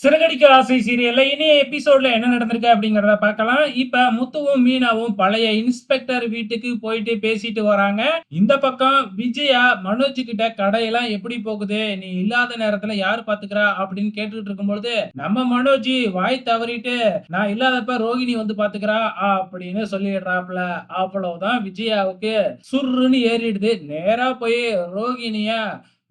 சிறகடிக்க ஆசை சீரியல்ல இனிய எபிசோட்ல என்ன நடந்திருக்கு அப்படிங்கிறத பார்க்கலாம். இப்ப முத்துவும், மீனாவும் பழைய இன்ஸ்பெக்டர் வீட்டுக்கு போயிட்டு பேசிட்டு வராங்க. இந்த பக்கம் விஜயா மனோஜ் கிட்ட கடையெல்லாம் எப்படி போகுது? நீ இல்லாத நேரத்துல யார் பாத்துக்கிறா? அப்படின்னு கேட்டுட்டு இருக்கும்பொழுது, நம்ம மனோஜ் வாய் தவறிட்டு நான் இல்லாதப்ப ரோகிணி வந்து பாத்துக்கிறா அப்படின்னு சொல்லிடுறாப்ல. அவ்வளவுதான் விஜயாவுக்கு சுர்ருன்னு ஏறிடுது. நேரா போய் ரோகிணிய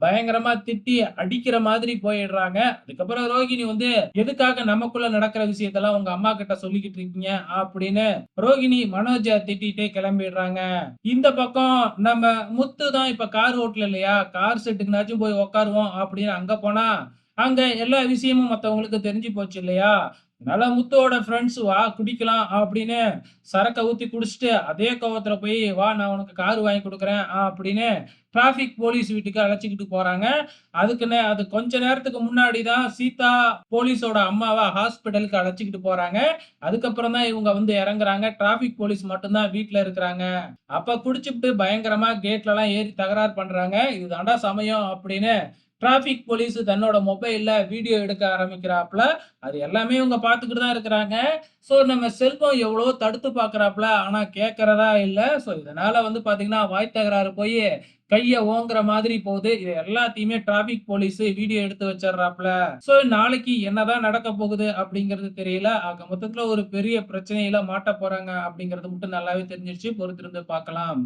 பயங்கரமா திட்டி அடிக்கிற மாதிரி போயிடுறாங்க. அதுக்கப்புறம் ரோகிணி வந்து எதுக்காக நமக்குள்ள நடக்கிற விஷயத்தெல்லாம் உங்க அம்மா கிட்ட சொல்லிக்கிட்டு இருக்கீங்க அப்படின்னு ரோகிணி மனோஜ திட்டிட்டே கிளம்பிடுறாங்க. இந்த பக்கம் நம்ம முத்து தான் இப்ப கார் ஓட்டல இல்லையா, கார் செட்டுக்குனாச்சும் போய் உட்காருவோம் அப்படின்னு அங்க போனா அங்க எல்லா விஷயமும் மத்தவங்களுக்கு தெரிஞ்சு போச்சு இல்லையா. அதனால முத்துவோட ஃப்ரெண்ட்ஸ் வா குடிக்கலாம் அப்படின்னு சரக்க ஊத்தி குடிச்சிட்டு அதே கோவத்துல போய் வா நான் உனக்கு கார் வாங்கி கொடுக்குறேன் அப்படின்னு டிராபிக் போலீஸ் வீட்டுக்கு அழைச்சிக்கிட்டு போறாங்க. அது கொஞ்ச நேரத்துக்கு முன்னாடி தான் சீதா போலீஸோட அம்மாவ ஹாஸ்பிடலுக்கு அழைச்சிக்கிட்டு போறாங்க. அதுக்கப்புறம் தான் இவங்க வந்து இறங்குறாங்க. டிராபிக் போலீஸ் மட்டும் தான் வீட்ல இருக்கிறாங்க. அப்ப குடிச்சுப்புட்டு பயங்கரமா கேட்ல எல்லாம் ஏறி தகராறு பண்றாங்க. இதுதான்டா சமயம் அப்படின்னு டிராபிக் போலீஸ் தன்னோட மொபைல்ல வீடியோ எடுக்க ஆரம்பிக்கிறாப்ல. அது எல்லாமே இவங்க பார்த்துக்கிட்டு தான் இருக்கிறாங்க. சோ நம்ம செல்வம் எவ்வளவோ தடுத்து பார்க்குறாப்ல. ஆனா கேட்கிறதா இல்ல. சோ இதனால வந்து பார்த்தீங்கன்னா, வாய் தகராறு போயி கைய ஓங்குற மாதிரி போகுது. இது எல்லாத்தையுமே டிராபிக் போலீஸ் வீடியோ எடுத்து வச்சர்றாப்ல. சோ நாளைக்கு என்னதான் நடக்க போகுது அப்படிங்கிறது தெரியல. ஆக மொத்தத்துல ஒரு பெரிய பிரச்சனையில மாட்டப் போறாங்க அப்படிங்கிறது மட்டும் நல்லாவே தெரிஞ்சிருச்சு. பொறுத்திருந்து பார்க்கலாம்.